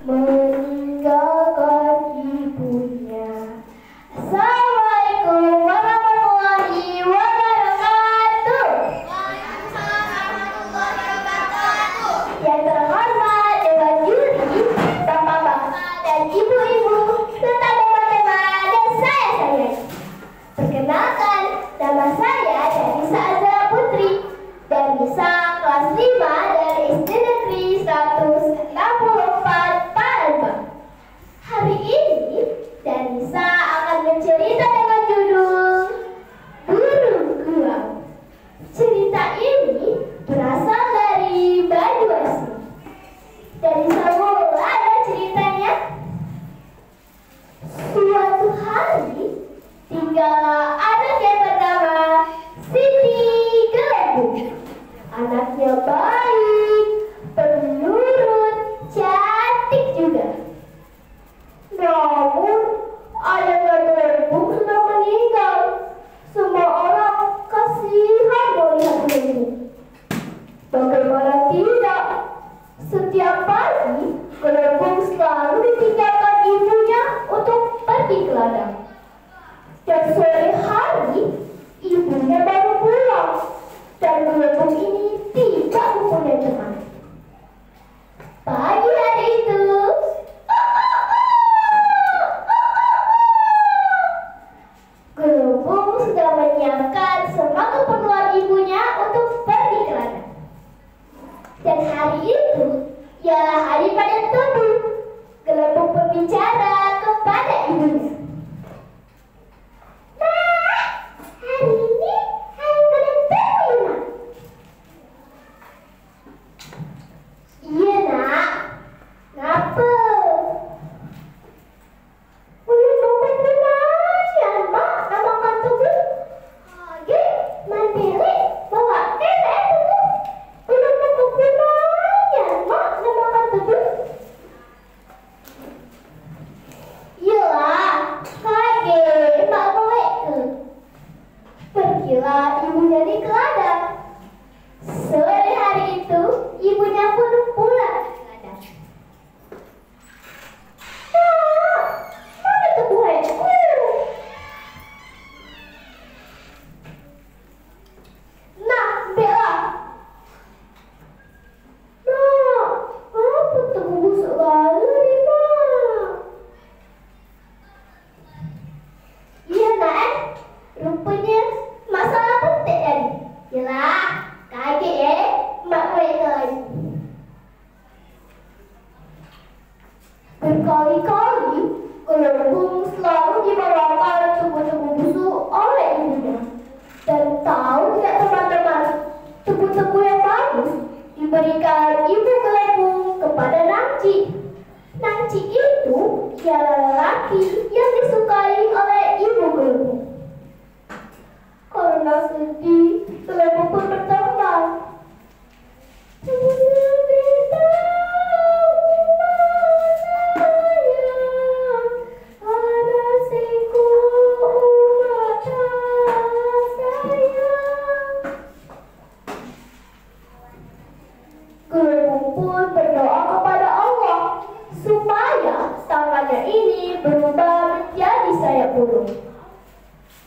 meninggalkan ibunya. Assalamualaikum warahmatullahi wabarakatuh. Waalaikumsalam warahmatullahi wabarakatuh. Yang terhormat Dewan Juri, bapak-bapak dan ibu-ibu, serta teman-teman dan saya sayang. Perkenalkan, nama saya Danisa Azra Putri, Danisa kelas 5 dari SD Negeri 164 Palembang. Hari ini Danisa akan bercerita dengan judul Burung Gua. Cerita ini berasal dari Banyuasin. Danisa mulai ada ceritanya. Suatu hari tinggallah anak yang bernama Siti Gelembung. Anaknya baik, penurut, cantik juga. Namun, ayahnya Gelembung sudah meninggal. Semua orang kasihan melihat Gelembung. Bagaimana tidak? Setiap pagi, Gelembung selalu ditinggalkan ibunya untuk pergi ke ladang. Dan sore hari, ibunya baru pulang. Dan Gelembung ini tidak mempunyai teman. Pagi hari itu, Gelembung sudah menyiapkan semua keperluan ibunya untuk pergi ke ladang. Dan hari itu ialah hari panen tebu. Gelembung berbicara kepada ibunya. Nak, hari ini hari panen tebu ya, Nak? Iya, Nak. Kenapa? Belum dapat penanya, Mak. Namakan tebu. Hage, mandiri, bawa tele tebu. Belum dapat penanya, Mak. Namakan tebu. Iyalah, Hage, Mak boleh ke? Pergilah ibunya di ke ladang. Sore hari itu, ibunya pun pulang ke ladang. Nak, mana tebuhanku? Nak, Bella. Nak, apa tebu busuk kali ni, Nak? Iya, Nak. Rupanya masalah penting tadi. Yelah, kaget Mak Wei. Berkali-kali Gelembung selalu dibawakan tebu-tebu busuk oleh ibunya. Dan tahu tidak teman-teman, tebu-tebu yang bagus diberikan ibu Gelembung kepada Nangci. Nangci itu ialah lelaki yang disukai oleh ibu Gelembung. Karena sedih, Gelembung pun berteman. Gelembung pun berdoa kepada Allah supaya tangannya ini berubah menjadi sayap burung.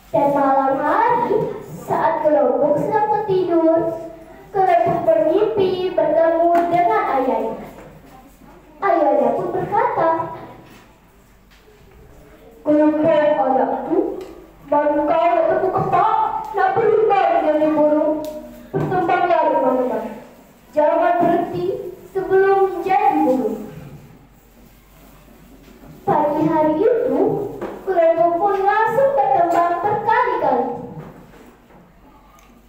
Dan malam hari, saat Gelembung sedang tertidur, Gelembung bermimpi bertemu dengan ayahnya. Ayahnya pun berkata, Gelembung anakku, baru kau nak temu kepak, nak berubah menjadi burung, bertembanglah di mana-mana. Jangan berhenti sebelum menjadi burung. Pagi hari itu, Gelembung pun langsung bertembang berkali-kali.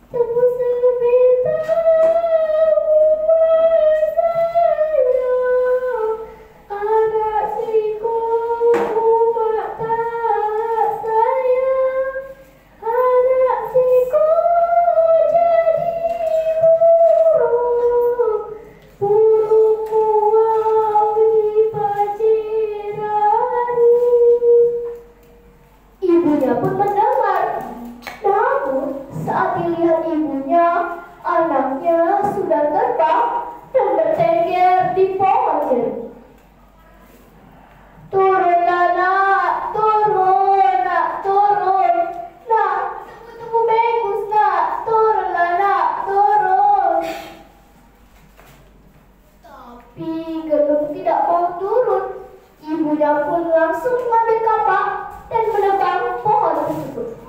Tebu sebintang, Tapi Gelung tidak mau turun. Ibunya pun langsung mengambil kapak dan menebang pohon tersebut.